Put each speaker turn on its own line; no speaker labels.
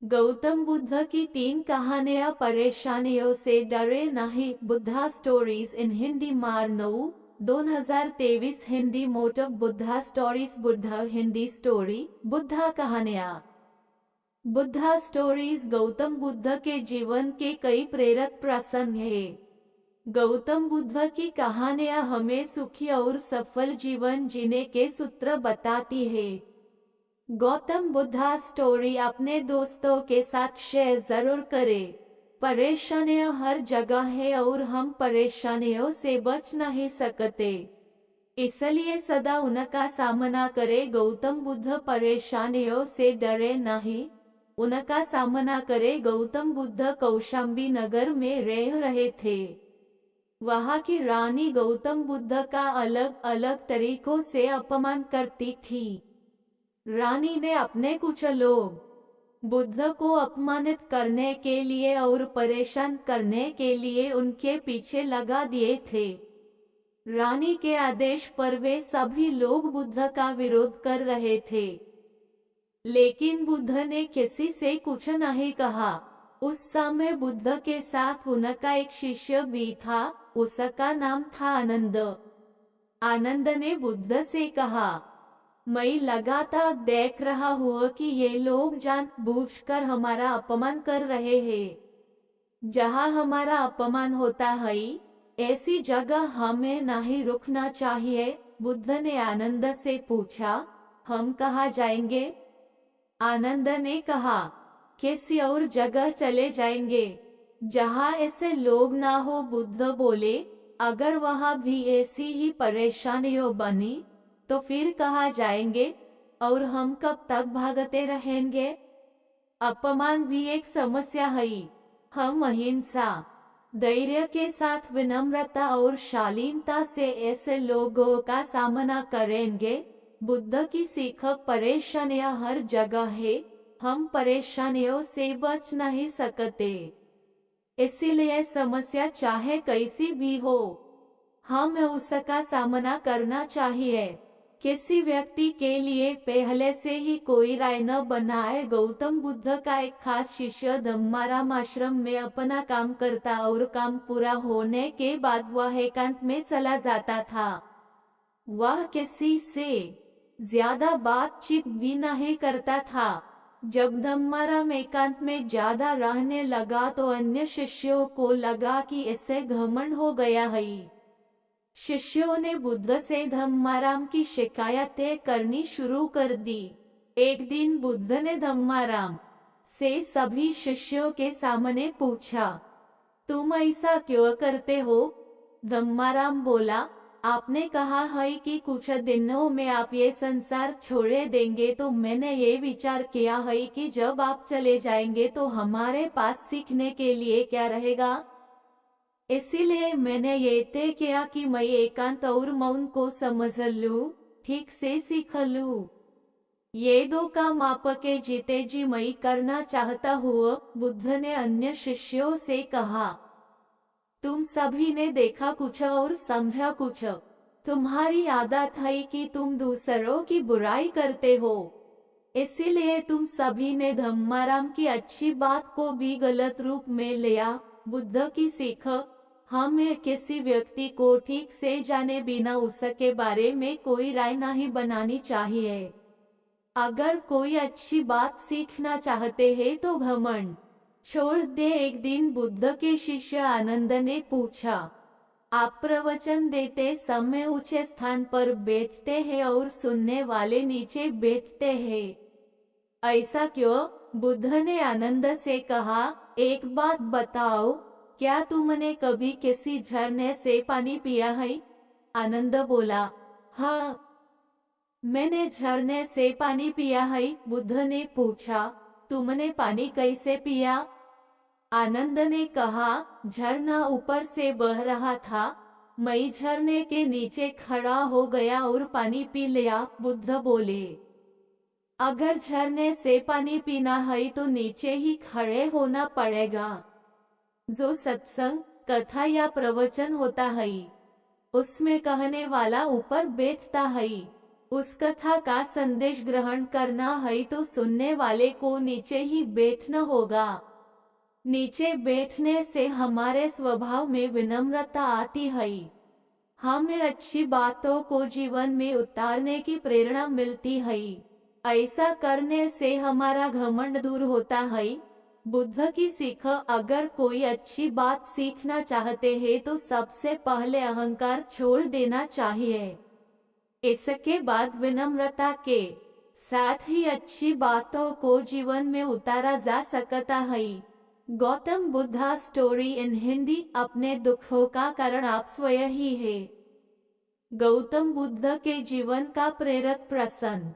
गौतम बुद्ध की 3 कहानियां। परेशानियों से डरे नहीं। Buddha stories in Hindi. March 2023। Hindi motive Buddha stories. Buddha Hindi story. Buddha कहानियां। बुद्धा स्टोरीज गौतम बुद्ध के जीवन के कई प्रेरक प्रसंग हैं। गौतम बुद्ध की कहानियां हमें सुखी और सफल जीवन जीने के सूत्र बताती है। गौतम बुद्धा स्टोरी अपने दोस्तों के साथ शेयर जरूर करें। परेशानियां हर जगह है और हम परेशानियों से बच नहीं सकते, इसलिए सदा उनका सामना करें। गौतम बुद्ध परेशानियों से डरे नहीं, उनका सामना करें। गौतम बुद्ध कौशाम्बी नगर में रह रहे थे। वहाँ की रानी गौतम बुद्ध का अलग अलग तरीकों से अपमान करती थी। रानी ने अपने कुछ लोग बुद्ध को अपमानित करने के लिए और परेशान करने के लिए उनके पीछे लगा दिए थे। रानी के आदेश पर वे सभी लोग बुद्ध का विरोध कर रहे थे, लेकिन बुद्ध ने किसी से कुछ नहीं कहा। उस समय बुद्ध के साथ उनका एक शिष्य भी था, उसका नाम था आनंद। आनंद ने बुद्ध से कहा, मैं लगातार देख रहा हूँ कि ये लोग जानबूझकर हमारा अपमान कर रहे हैं। जहाँ हमारा अपमान होता है, ऐसी जगह हमें नहीं रुकना चाहिए। बुद्ध ने आनंद से पूछा, हम कहाँ जाएंगे? आनंद ने कहा, किसी और जगह चले जाएंगे जहाँ ऐसे लोग ना हो। बुद्ध बोले, अगर वहाँ भी ऐसी ही परेशानियां बनी तो फिर कहाँ जाएंगे और हम कब तक भागते रहेंगे? अपमान भी एक समस्या है। हम अहिंसा, धैर्य के साथ विनम्रता और शालीनता से ऐसे लोगों का सामना करेंगे। बुद्ध की सीख, परेशानियां हर जगह है, हम परेशानियों से बच नहीं सकते, इसीलिए समस्या चाहे कैसी भी हो, हमें उसका सामना करना चाहिए। किसी व्यक्ति के लिए पहले से ही कोई राय न बनाए। गौतम बुद्ध का एक खास शिष्य धम्माराम आश्रम में अपना काम करता और काम पूरा होने के बाद वह एकांत में चला जाता था। वह किसी से ज्यादा बातचीत भी नहीं करता था। जब धम्माराम एकांत में ज्यादा रहने लगा तो अन्य शिष्यों को लगा कि इसे घमंड हो गया है। शिष्यों ने बुद्ध से धम्माराम की शिकायतें करनी शुरू कर दी। एक दिन बुद्ध ने धम्माराम से सभी शिष्यों के सामने पूछा, तुम ऐसा क्यों करते हो? धम्माराम बोला, आपने कहा है कि कुछ दिनों में आप ये संसार छोड़ देंगे, तो मैंने ये विचार किया है कि जब आप चले जाएंगे तो हमारे पास सीखने के लिए क्या रहेगा। इसीलिए मैंने ये तय किया कि मैं एकांत और मौन को समझ लूं, ठीक से सीख लूं। ये 2 काम आपके जीते जी मैं करना चाहता हूँ। बुद्ध ने अन्य शिष्यों से कहा, तुम सभी ने देखा कुछ और समझा कुछ। तुम्हारी आदत है कि तुम दूसरों की बुराई करते हो, इसीलिए तुम सभी ने धम्माराम की अच्छी बात को भी गलत रूप में लिया। बुद्ध की सीख, हमें किसी व्यक्ति को ठीक से जाने बिना उसके बारे में कोई राय नहीं बनानी चाहिए। अगर कोई अच्छी बात सीखना चाहते हैं तो घमंड छोड़ दे। एक दिन बुद्ध के शिष्य आनंद ने पूछा, आप प्रवचन देते समय ऊंचे स्थान पर बैठते हैं और सुनने वाले नीचे बैठते हैं, ऐसा क्यों? बुद्ध ने आनंद से कहा, एक बात बताओ, क्या तुमने कभी किसी झरने से पानी पिया है? आनंद बोला, हाँ, मैंने झरने से पानी पिया है। बुद्ध ने पूछा, तुमने पानी कैसे पिया? आनंद ने कहा, झरना ऊपर से बह रहा था, मैं झरने के नीचे खड़ा हो गया और पानी पी लिया। बुद्ध बोले, अगर झरने से पानी पीना है तो नीचे ही खड़े होना पड़ेगा। जो सत्संग, कथा या प्रवचन होता है, उसमें कहने वाला ऊपर बैठता है, उस कथा का संदेश ग्रहण करना है तो सुनने वाले को नीचे ही बैठना होगा। नीचे बैठने से हमारे स्वभाव में विनम्रता आती है। हमें अच्छी बातों को जीवन में उतारने की प्रेरणा मिलती है। ऐसा करने से हमारा घमंड दूर होता है। बुद्ध की सीख, अगर कोई अच्छी बात सीखना चाहते हैं तो सबसे पहले अहंकार छोड़ देना चाहिए। इसके बाद विनम्रता के साथ ही अच्छी बातों को जीवन में उतारा जा सकता है। Gautam Buddha story in Hindi. अपने दुखों का कारण आप स्वयं ही है। गौतम बुद्ध के जीवन का प्रेरक प्रसंग।